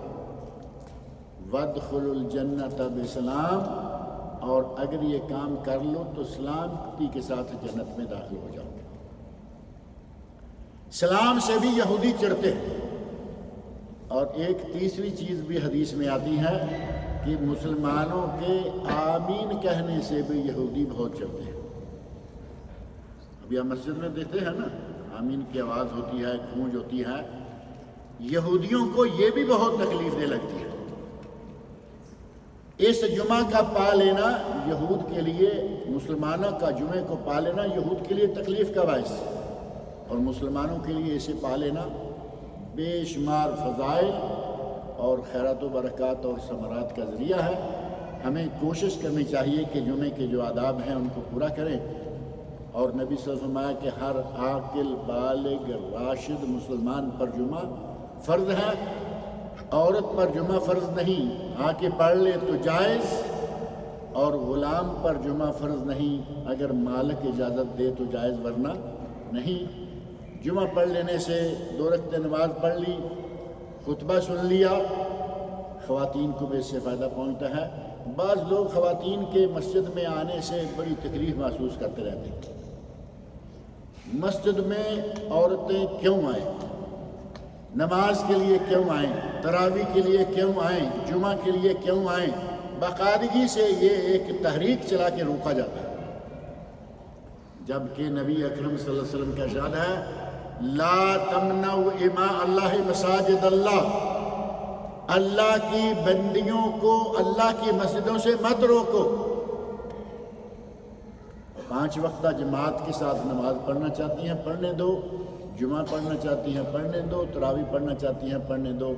وادخلوا الجنة بسلام، اور اگر یہ کام کر لو تو سلامتی کے ساتھ جنت میں داخل ہو جاؤ گے. سلام سے بھی یہودی چڑھتے ہیں. اور ایک تیسری چیز بھی حدیث میں آتی ہے کہ مسلمانوں کے آمین کہنے سے بھی یہودی بہت چڑھتے ہیں. ابھی ہم مسجد میں دیکھتے ہیں نا، آمین کی آواز ہوتی ہے، گونج ہوتی ہے. یہودیوں کو یہ بھی بہت تکلیف دے لگتی ہے. اس جمعہ کا پا لینا یہود کے لیے، مسلمانوں کا جمعے کو پا لینا یہود کے لیے تکلیف کا باعث، اور مسلمانوں کے لیے اسے پا لینا بے شمار فضائل اور خیرات و برکات اور ثمرات کا ذریعہ ہے۔ ہمیں کوشش کرنی چاہیے کہ جمعے کے جو آداب ہیں ان کو پورا کریں، اور نبی صلی اللہ علیہ وسلم فرمایا کہ ہر عاقل بالغ راشد مسلمان پر جمعہ فرض ہے، عورت پر جمعہ فرض نہیں، آ کے پڑھ لے تو جائز، اور غلام پر جمعہ فرض نہیں، اگر مالک اجازت دے تو جائز ورنہ نہیں۔ جمعہ پڑھ لینے سے 2 رکعت نماز پڑھ لی، خطبہ سن لیا، خواتین کو بھی اس سے فائدہ پہنچتا ہے۔ بعض لوگ خواتین کے مسجد میں آنے سے بڑی تکلیف محسوس کرتے رہتے ہیں۔ مسجد میں عورتیں کیوں آئیں؟ نماز کے لیے کیوں آئیں؟ تراویح کے لیے کیوں آئیں؟ جمعہ کے لیے کیوں آئیں؟ باقاعدگی سے یہ ایک تحریک چلا کے روکا جاتا ہے، جبکہ نبی اکرم صلی اللہ علیہ وسلم کا ارشاد ہے لا تمنعوا اماء اللہ مساجد اللہ، اللہ کی بندیوں کو اللہ کی مسجدوں سے مت روکو۔ 5 وقتہ جماعت کے ساتھ نماز پڑھنا چاہتی ہیں پڑھنے دو، جمعہ پڑھنا چاہتی ہیں پڑھنے دو، تراویح پڑھنا چاہتی ہیں پڑھنے دو۔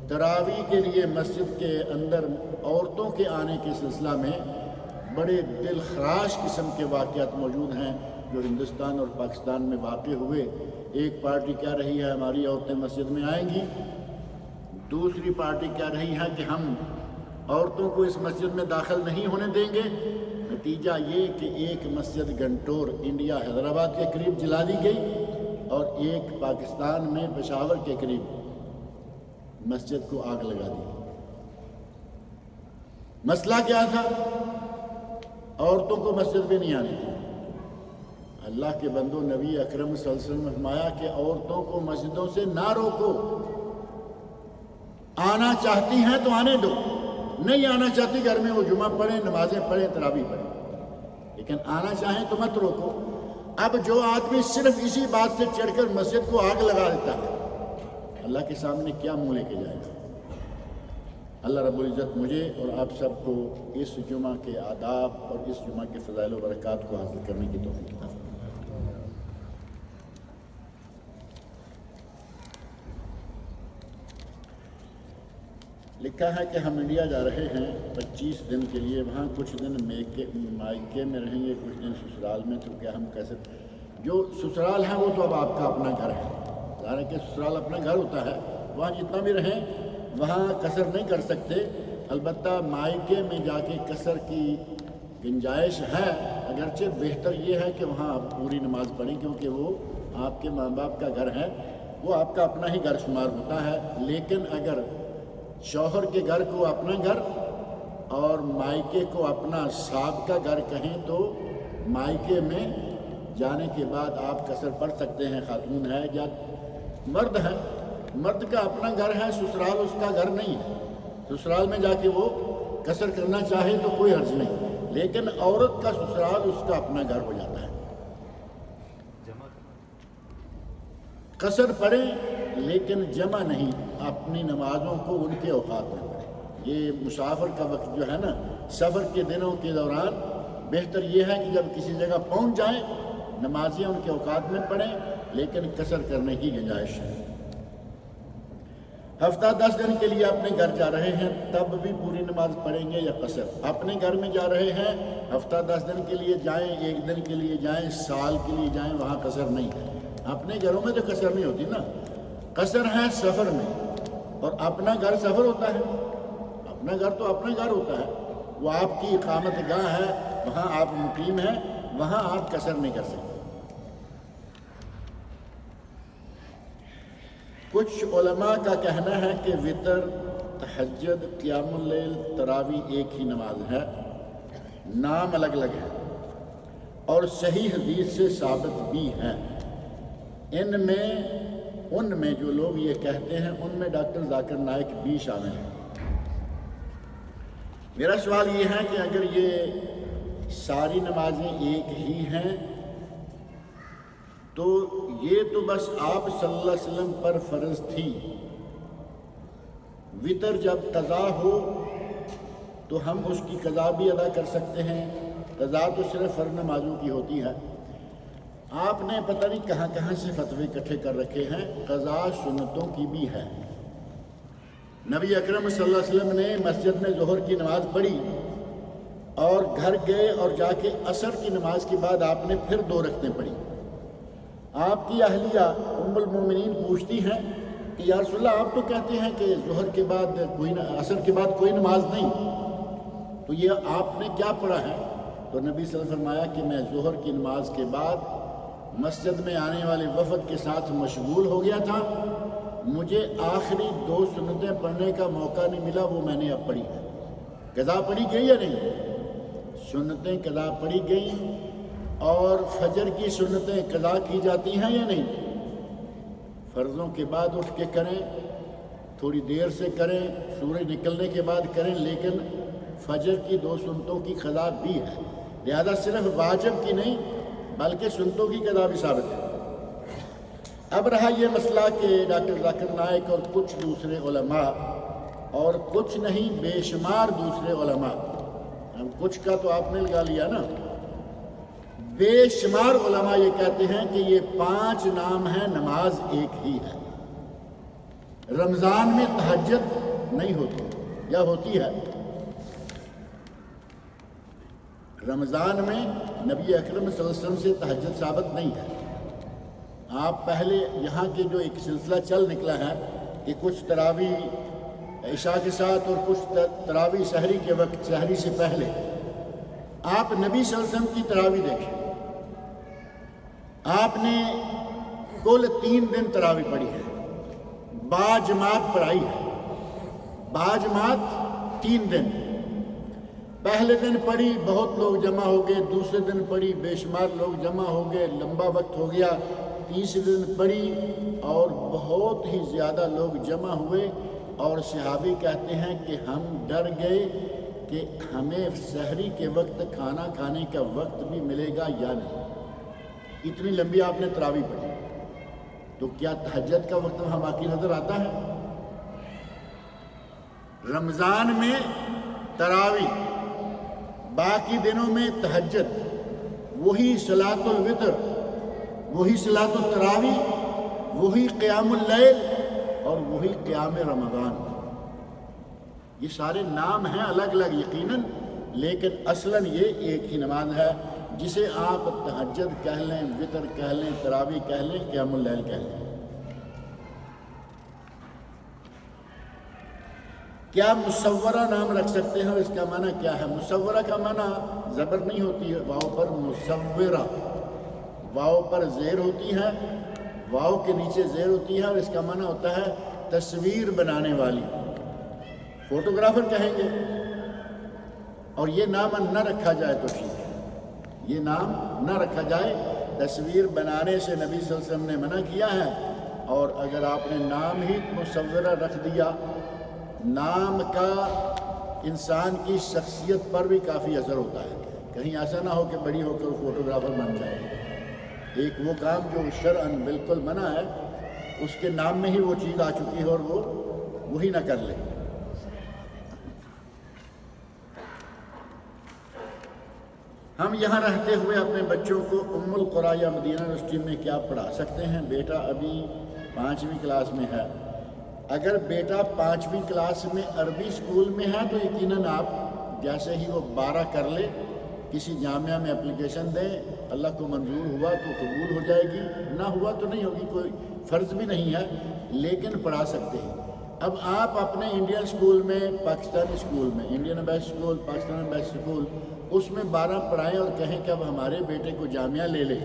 تراویح کے لیے مسجد کے اندر عورتوں کے آنے کے سلسلہ میں بڑے دل خراش قسم کے واقعات موجود ہیں جو ہندوستان اور پاکستان میں واقع ہوئے۔ ایک پارٹی کہہ رہی ہے ہماری عورتیں مسجد میں آئیں گی، دوسری پارٹی کہہ رہی ہے کہ ہم عورتوں کو اس مسجد میں داخل نہیں ہونے دیں گے۔ نتیجہ یہ کہ ایک مسجد گھنٹور انڈیا حیدرآباد کے قریب جلا دی گئی، اور ایک پاکستان میں پشاور کے قریب مسجد کو آگ لگا دی۔ مسئلہ کیا تھا؟ عورتوں کو مسجد میں نہیں آنے دیا۔ اللہ کے بندو، نبی اکرم صلی اللہ علیہ وسلم نے فرمایا کہ عورتوں کو مسجدوں سے نہ روکو، آنا چاہتی ہیں تو آنے دو، نہیں آنا چاہتی گھر میں وہ جمعہ پڑھیں، نمازیں پڑھیں، تراویح پڑھیں، لیکن آنا چاہیں تو مت روکو۔ اب جو آدمی صرف اسی بات سے چڑھ کر مسجد کو آگ لگا دیتا ہے، اللہ کے سامنے کیا منہ لے کے جائے گا؟ اللہ رب العزت مجھے اور آپ سب کو اس جمعہ کے آداب اور اس جمعہ کے فضائل و برکات کو حاصل کرنے کی توفیق عطا فرمائے۔ لکھا ہے کہ ہم انڈیا جا رہے ہیں 25 دن کے لیے، وہاں کچھ دن مائکے میں رہیں گے، کچھ دن سسرال میں، تو کیا ہم کیسے؟ جو سسرال ہے وہ تو اب آپ کا اپنا گھر ہے، ظاہر ہے کہ سسرال اپنا گھر ہوتا ہے، وہاں جتنا بھی رہیں وہاں قصر نہیں کر سکتے، البتہ مائکے میں جا کے قصر کی گنجائش ہے، اگرچہ بہتر یہ ہے کہ وہاں آپ پوری نماز پڑھیں، کیونکہ وہ آپ کے ماں باپ کا گھر ہے، وہ آپ کا اپنا ہی گھر شمار ہوتا ہے۔ لیکن اگر شوہر کے گھر کو اپنا گھر اور مائکے کو اپنا سابقہ گھر کہیں تو مائکے میں جانے کے بعد آپ قصر پڑھ سکتے ہیں، خاتون ہے یا مرد ہے، مرد کا اپنا گھر ہے، سسرال اس کا گھر نہیں ہے، سسرال میں جا کے وہ قصر کرنا چاہے تو کوئی حرج نہیں، لیکن عورت کا سسرال اس کا اپنا گھر ہو جاتا ہے۔ قصر پڑھیں لیکن جمع نہیں، اپنی نمازوں کو ان کے اوقات میں پڑھیں۔ یہ مسافر کا وقت جو ہے نا، سفر کے دنوں کے دوران بہتر یہ ہے کہ جب کسی جگہ پہنچ جائیں نمازیں ان کے اوقات میں پڑھیں، لیکن قصر کرنے کی گنجائش ہے۔ ہفتہ 10 دن کے لیے اپنے گھر جا رہے ہیں تب بھی پوری نماز پڑھیں گے یا قصر؟ اپنے گھر میں جا رہے ہیں ہفتہ 10 دن کے لیے جائیں، 1 دن کے لیے جائیں، سال کے لیے جائیں، وہاں قصر نہیں ہے۔ اپنے گھروں میں تو قصر نہیں ہوتی نا، قصر ہے سفر میں، اور اپنا گھر سفر ہوتا ہے، اپنا گھر تو اپنا گھر ہوتا ہے، وہ آپ کی اقامت گاہ ہے، وہاں آپ مقیم ہیں، وہاں آپ قصر نہیں کر سکتے۔ کچھ علماء کا کہنا ہے کہ وتر، تہجد، قیام اللیل، تراویح ایک ہی نماز ہے، نام الگ الگ ہے، اور صحیح حدیث سے ثابت بھی ہے۔ ان میں جو لوگ یہ کہتے ہیں ان میں ڈاکٹر ذاکر نائک بھی شامل ہیں۔ میرا سوال یہ ہے کہ اگر یہ ساری نمازیں ایک ہی ہیں تو یہ تو بس آپ صلی اللہ علیہ وسلم پر فرض تھی، وتر جب قضا ہو تو ہم اس کی قضا بھی ادا کر سکتے ہیں. قضا تو صرف فرض نمازوں کی ہوتی ہے. آپ نے پتہ نہیں کہاں کہاں سے فتوے اکٹھے کر رکھے ہیں. قضا سنتوں کی بھی ہے. نبی اکرم صلی اللہ علیہ وسلم نے مسجد میں ظہر کی نماز پڑھی اور گھر گئے اور جا کے عصر کی نماز کے بعد آپ نے پھر 2 رکعتیں پڑھی. آپ کی اہلیہ ام المومنین پوچھتی ہیں کہ یا رسول اللہ آپ تو کہتے ہیں کہ ظہر کے بعد عصر کے بعد کوئی نماز نہیں، تو یہ آپ نے کیا پڑھا ہے؟ تو نبی صلی اللہ علیہ وسلم فرمایا کہ میں ظہر کی نماز کے بعد مسجد میں آنے والے وفد کے ساتھ مشغول ہو گیا تھا، مجھے آخری 2 سنتیں پڑھنے کا موقع نہیں ملا، وہ میں نے اب پڑھی ہے. قضا پڑھی گئی یا نہیں؟ سنتیں قضا پڑھی گئیں. اور فجر کی سنتیں قضا کی جاتی ہیں یا نہیں؟ فرضوں کے بعد اٹھ کے کریں، تھوڑی دیر سے کریں، سورج نکلنے کے بعد کریں، لیکن فجر کی 2 سنتوں کی قضا بھی ہے. لہذا صرف واجب کی نہیں بلکہ سنتوں کی قضا بھی ثابت ہے. اب رہا یہ مسئلہ کہ ڈاکٹر ذاکر نائک اور کچھ دوسرے علماء، اور کچھ نہیں بے شمار دوسرے علماء، اب کچھ کا تو آپ نے لگا لیا نا، بے شمار علماء یہ کہتے ہیں کہ یہ 5 نام ہیں، نماز ایک ہی ہے. رمضان میں تہجد نہیں ہوتی یا ہوتی ہے؟ رمضان میں نبی اکرم صلی اللہ علیہ وسلم سے تہجد ثابت نہیں ہے. آپ پہلے یہاں کے جو ایک سلسلہ چل نکلا ہے کہ کچھ تراویح عشاء کے ساتھ اور کچھ تراویح سحری کے وقت، سحری سے پہلے، آپ نبی صلی اللہ علیہ وسلم کی تراویح دیکھیں. آپ نے کل 3 دن تراویح پڑھی ہے، باجماعت پڑھائی ہے. باجماعت 3 دن. پہلے دن پڑھی بہت لوگ جمع ہو گئے، دوسرے دن پڑھی بے شمار لوگ جمع ہو گئے، لمبا وقت ہو گیا. تیسرے دن پڑھی اور بہت ہی زیادہ لوگ جمع ہوئے، اور صحابی کہتے ہیں کہ ہم ڈر گئے کہ ہمیں سحری کے وقت کھانا کھانے کا وقت بھی ملے گا یا نہیں. اتنی لمبی آپ نے تراویح پڑھی، تو کیا تہجد کا وقت وہاں باقی نظر آتا ہے؟ رمضان میں تراویح، باقی دنوں میں تہجد، وہی صلاۃ الوتر، وہی صلاۃ التراویح، وہی قیام اللیل اور وہی قیام رمضان. یہ سارے نام ہیں الگ الگ یقیناً، لیکن اصلاً یہ ایک ہی نماز ہے جسے آپ تہجد کہہ لیں، وتر کہہ لیں، تراویح کہہ لیں، قیام اللیل کہہ لیں. کیا مصورہ نام رکھ سکتے ہیں اور اس کا معنی کیا ہے؟ مصورہ کا معنی زبر نہیں ہوتی ہے واو پر، مصورہ واو پر زیر ہوتی ہے، واو کے نیچے زیر ہوتی ہے، اور اس کا معنی ہوتا ہے تصویر بنانے والی، فوٹوگرافر کہیں گے. اور یہ نام نہ رکھا جائے تو ٹھیک ہے، یہ نام نہ رکھا جائے. تصویر بنانے سے نبی صلی اللہ علیہ وسلم نے منع کیا ہے. اور اگر آپ نے نام ہی مصورہ رکھ دیا، نام کا انسان کی شخصیت پر بھی کافی اثر ہوتا ہے. کہیں ایسا نہ ہو کہ بڑی ہو کر فوٹوگرافر بن جائے. ایک وہ کام جو شرعاً بالکل منع ہے، اس کے نام میں ہی وہ چیز آ چکی ہے اور وہ وہی نہ کر لے. ہم یہاں رہتے ہوئے اپنے بچوں کو ام القریٰ یا مدینہ یونیورسٹی میں کیا پڑھا سکتے ہیں؟ بیٹا ابھی 5ویں کلاس میں ہے. اگر بیٹا 5ویں کلاس میں عربی اسکول میں ہے تو یقیناً آپ جیسے ہی وہ 12 کر لے کسی جامعہ میں اپلیکیشن دیں، اللہ کو منظور ہوا تو قبول ہو جائے گی، نہ ہوا تو نہیں ہوگی، کوئی فرض بھی نہیں ہے، لیکن پڑھا سکتے ہیں. اب آپ اپنے انڈین اسکول میں، پاکستانی اسکول میں، Indian embassy school, Pakistan embassy school, اس میں 12 پڑھائیں اور کہیں کہ اب ہمارے بیٹے کو جامعہ لے لے،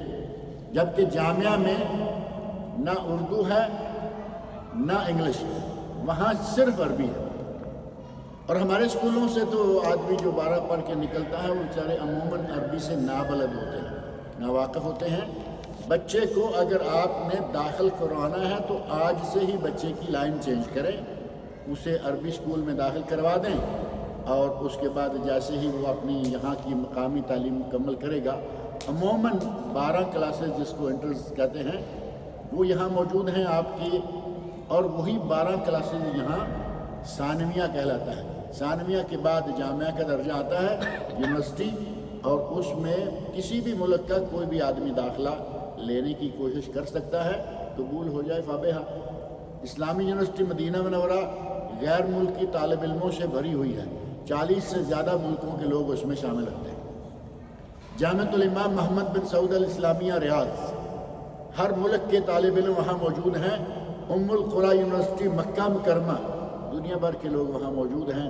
جبکہ جامعہ میں نہ اردو ہے نہ انگلش ہے، وہاں صرف عربی ہے. اور ہمارے اسکولوں سے تو آدمی جو 12 پڑھ کے نکلتا ہے وہ بیچارے عموماً عربی سے نابلد ہوتے ہیں، ناواقف ہوتے ہیں. بچے کو اگر آپ نے داخل کروانا ہے تو آج سے ہی بچے کی لائن چینج کریں، اسے عربی اسکول میں داخل کروا دیں، اور اس کے بعد جیسے ہی وہ اپنی یہاں کی مقامی تعلیم مکمل کرے گا، عموماً 12 کلاسز جس کو انٹرز کہتے ہیں وہ یہاں موجود ہیں آپ کی، اور وہی 12 کلاسز یہاں ثانویہ کہلاتا ہے. ثانویہ کے بعد جامعہ کا درجہ آتا ہے، یونیورسٹی، اور اس میں کسی بھی ملک کا کوئی بھی آدمی داخلہ لینے کی کوشش کر سکتا ہے، قبول ہو جائے فابہا۔ اسلامی یونیورسٹی مدینہ منورہ غیر ملکی طالب علموں سے بھری ہوئی ہے، 40 سے زیادہ ملکوں کے لوگ اس میں شامل ہوتے ہیں۔ جامعۃ الامام محمد بن سعود الاسلامیہ ریاض، ہر ملک کے طالب علم وہاں موجود ہیں۔ ام القری یونیورسٹی مکہ مکرمہ، دنیا بھر کے لوگ وہاں موجود ہیں۔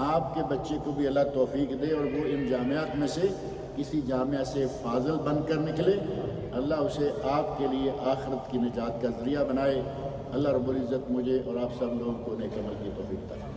آپ کے بچے کو بھی اللہ توفیق دے اور وہ ان جامعات میں سے کسی جامعہ سے فاضل بن کر نکلے، اللہ اسے آپ کے لیے آخرت کی نجات کا ذریعہ بنائے۔ اللہ رب العزت مجھے اور آپ سب لوگوں کو نیک عمل کی توفیق دے۔